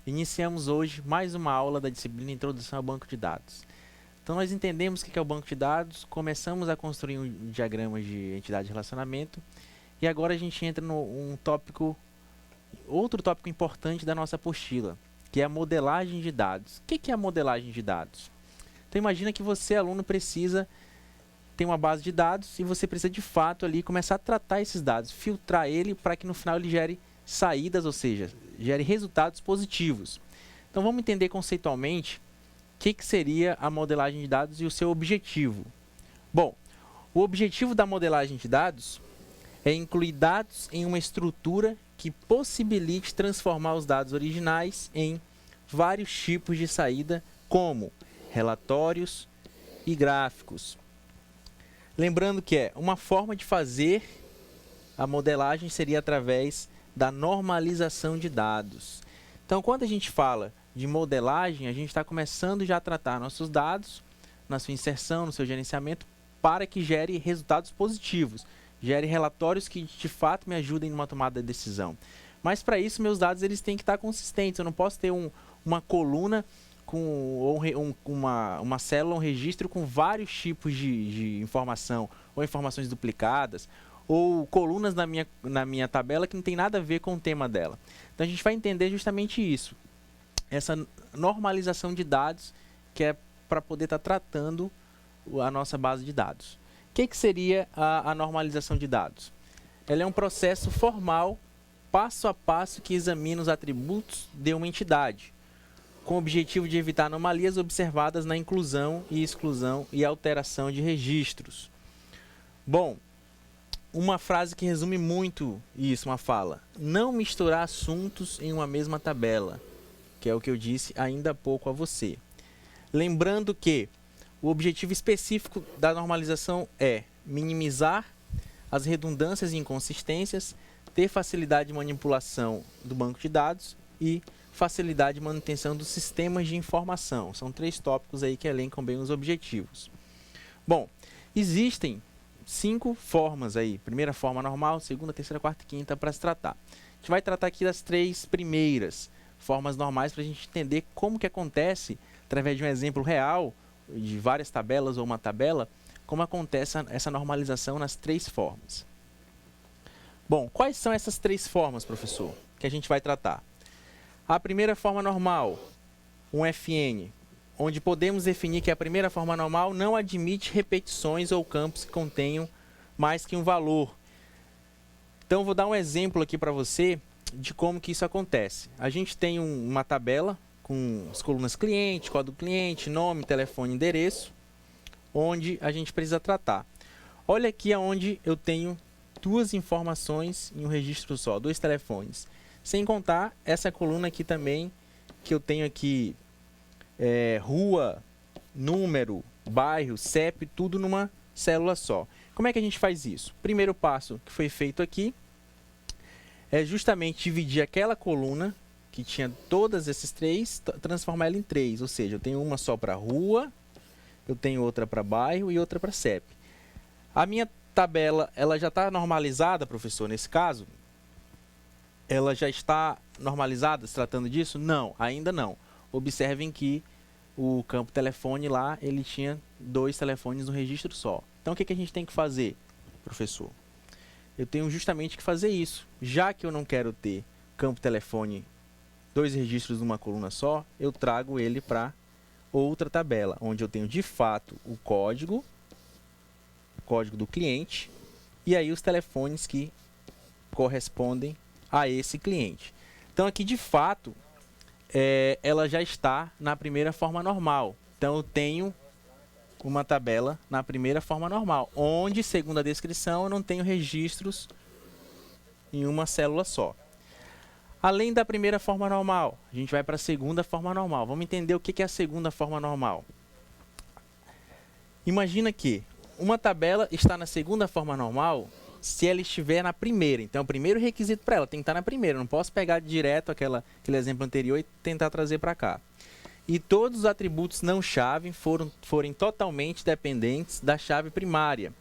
Iniciamos hoje mais uma aula da disciplina Introdução ao Banco de Dados. Então nós entendemos o que é o banco de dados, começamos a construir um diagrama de entidade de relacionamento e agora a gente entra no outro tópico importante da nossa apostila, que é a modelagem de dados. O que é a modelagem de dados? Então imagina que você, aluno, tem uma base de dados e você precisa de fato ali começar a tratar esses dados, filtrar ele para que no final ele gere saídas, ou seja, gere resultados positivos. Então vamos entender conceitualmente o que seria a modelagem de dados e o seu objetivo. Bom, o objetivo da modelagem de dados é incluir dados em uma estrutura que possibilite transformar os dados originais em vários tipos de saída, como relatórios e gráficos. Lembrando que uma forma de fazer a modelagem seria através da normalização de dados. Então, quando a gente fala de modelagem, a gente está começando já a tratar nossos dados, na sua inserção, no seu gerenciamento, para que gere resultados positivos, gere relatórios que de fato me ajudem numa tomada de decisão. Mas para isso, meus dados eles têm que estar consistentes. Eu não posso ter uma coluna ou uma célula, um registro com vários tipos de informação, ou informações duplicadas, ou colunas na minha tabela que não tem nada a ver com o tema dela. Então a gente vai entender justamente isso, essa normalização de dados, que é para poder estar tratando a nossa base de dados. O que seria a normalização de dados? Ela é um processo formal, passo a passo, que examina os atributos de uma entidade, com o objetivo de evitar anomalias observadas na inclusão e exclusão e alteração de registros. Bom, uma frase que resume muito isso, uma fala: não misturar assuntos em uma mesma tabela, que é o que eu disse ainda há pouco a você. Lembrando que o objetivo específico da normalização é minimizar as redundâncias e inconsistências, ter facilidade de manipulação do banco de dados e facilidade de manutenção dos sistemas de informação. São 3 tópicos aí que elencam bem os objetivos. Bom, existem 5 formas aí. Primeira forma normal, segunda, terceira, quarta e quinta para se tratar. A gente vai tratar aqui das 3 primeiras formas normais para a gente entender como que acontece, através de um exemplo real, de várias tabelas ou uma tabela, como acontece essa normalização nas 3 formas. Bom, quais são essas 3 formas, professor, que a gente vai tratar? A primeira forma normal, um FN, onde podemos definir que a primeira forma normal não admite repetições ou campos que contenham mais que um valor. Então, vou dar um exemplo aqui para você de como que isso acontece. A gente tem uma tabela com as colunas cliente, código cliente, nome, telefone, endereço, onde a gente precisa tratar. Olha aqui onde eu tenho 2 informações em um registro só, 2 telefones. Sem contar essa coluna aqui também, que eu tenho aqui rua, número, bairro, CEP, tudo numa célula só. Como é que a gente faz isso? O primeiro passo que foi feito aqui é justamente dividir aquela coluna que tinha todas esses 3, transformar ela em 3. Ou seja, eu tenho uma só para rua, eu tenho outra para bairro e outra para CEP. A minha tabela, ela já está normalizada, professor, nesse caso? Ela já está normalizada se tratando disso? Não, ainda não. Observem que o campo telefone lá, ele tinha 2 telefones no registro só. Então, o que a gente tem que fazer, professor? Eu tenho justamente que fazer isso. Já que eu não quero ter campo telefone 2 registros numa coluna só, eu trago ele para outra tabela, onde eu tenho de fato o código do cliente e aí os telefones que correspondem a esse cliente. Então, aqui de fato, ela já está na primeira forma normal. Então, eu tenho uma tabela na primeira forma normal, onde, segundo a descrição, eu não tenho registros em uma célula só. Além da primeira forma normal, a gente vai para a segunda forma normal. Vamos entender o que é a segunda forma normal. Imagina que uma tabela está na segunda forma normal se ela estiver na primeira. Então, o primeiro requisito para ela tem que estar na primeira. Eu não posso pegar direto aquele exemplo anterior e tentar trazer para cá. E todos os atributos não chave forem totalmente dependentes da chave primária.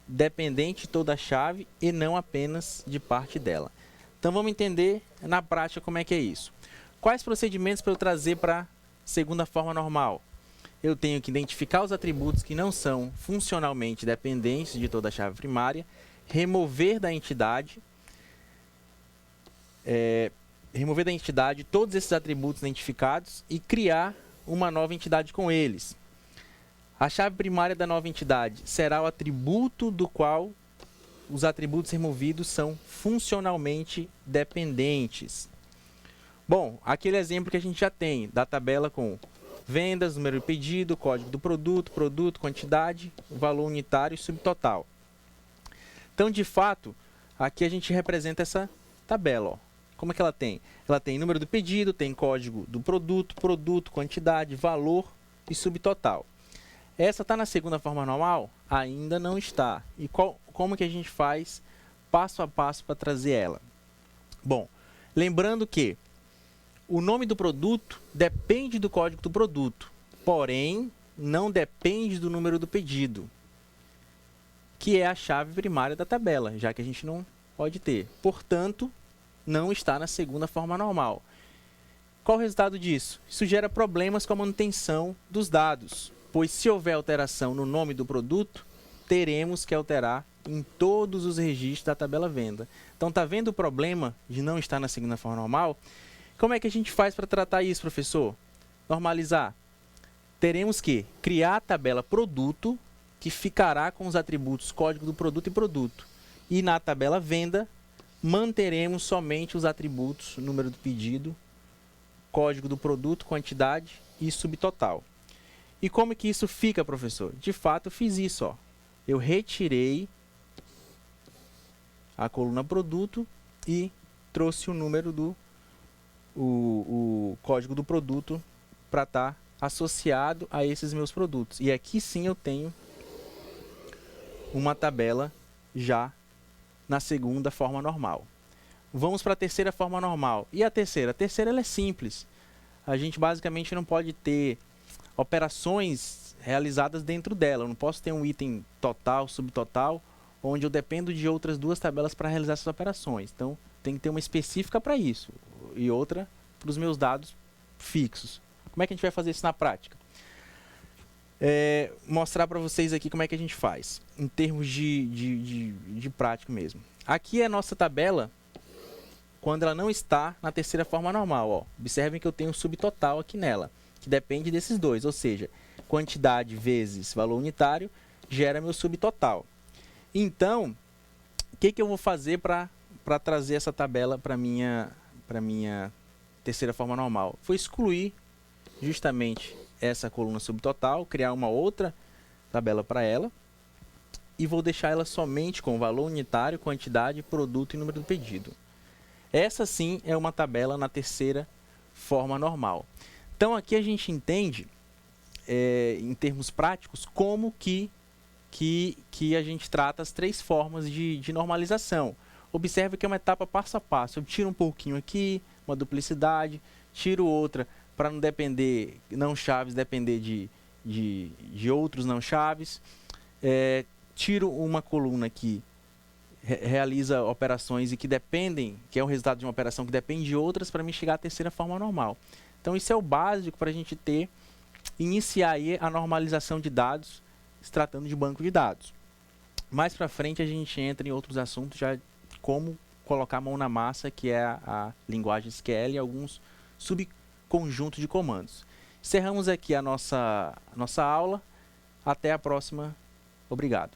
Dependente de toda a chave e não apenas de parte dela. Então, vamos entender na prática como é que é isso. Quais procedimentos para eu trazer para a segunda forma normal? Eu tenho que identificar os atributos que não são funcionalmente dependentes de toda a chave primária, remover da entidade todos esses atributos identificados e criar uma nova entidade com eles. A chave primária da nova entidade será o atributo do qual os atributos removidos são funcionalmente dependentes. Bom, aquele exemplo que a gente já tem da tabela com vendas, número de pedido, código do produto, quantidade, valor unitário e subtotal. Então, de fato, aqui a gente representa essa tabela. Ó. Como é que ela tem? Ela tem número do pedido, tem código do produto, quantidade, valor e subtotal. Essa está na segunda forma normal? Ainda não está. E como que a gente faz passo a passo para trazer ela? Bom, lembrando que o nome do produto depende do código do produto, porém, não depende do número do pedido, que é a chave primária da tabela, já que a gente não pode ter. Portanto, não está na segunda forma normal. Qual o resultado disso? Isso gera problemas com a manutenção dos dados, pois se houver alteração no nome do produto, teremos que alterar em todos os registros da tabela venda. Então, está vendo o problema de não estar na segunda forma normal? Como é que a gente faz para tratar isso, professor? Normalizar. Teremos que criar a tabela produto, que ficará com os atributos código do produto e produto. E na tabela venda, manteremos somente os atributos número do pedido, código do produto, quantidade e subtotal. E como que isso fica, professor? De fato, eu fiz isso. Ó. Eu retirei a coluna produto e trouxe o número do o código do produto para estar associado a esses meus produtos. E aqui sim eu tenho uma tabela já na segunda forma normal. Vamos para a terceira forma normal. E a terceira? A terceira ela é simples. A gente basicamente não pode ter operações realizadas dentro dela. Eu não posso ter um item total, subtotal, onde eu dependo de outras duas tabelas para realizar essas operações. Então, tem que ter uma específica para isso e outra para os meus dados fixos. Como é que a gente vai fazer isso na prática? Mostrar para vocês aqui como é que a gente faz, em termos de prático mesmo. Aqui é a nossa tabela quando ela não está na terceira forma normal. Ó. Observem que eu tenho um subtotal aqui nela, que depende desses dois, ou seja, quantidade vezes valor unitário gera meu subtotal. Então, o que eu vou fazer para trazer essa tabela para minha terceira forma normal? Vou excluir justamente essa coluna subtotal, criar uma outra tabela para ela e vou deixar ela somente com valor unitário, quantidade, produto e número do pedido. Essa sim é uma tabela na terceira forma normal. Então aqui a gente entende, em termos práticos, como que a gente trata as três formas de normalização. Observe que é uma etapa passo a passo. Eu tiro um pouquinho aqui, uma duplicidade, tiro outra para não depender, não chaves, depender de outros não chaves. Tiro uma coluna que realiza operações e que dependem, que é o resultado de uma operação que depende de outras para me chegar à terceira forma normal. Então isso é o básico para a gente iniciar aí a normalização de dados, se tratando de banco de dados. Mais para frente a gente entra em outros assuntos, já como colocar a mão na massa, que é a linguagem SQL e alguns subconjuntos de comandos. Encerramos aqui a nossa aula. Até a próxima. Obrigado.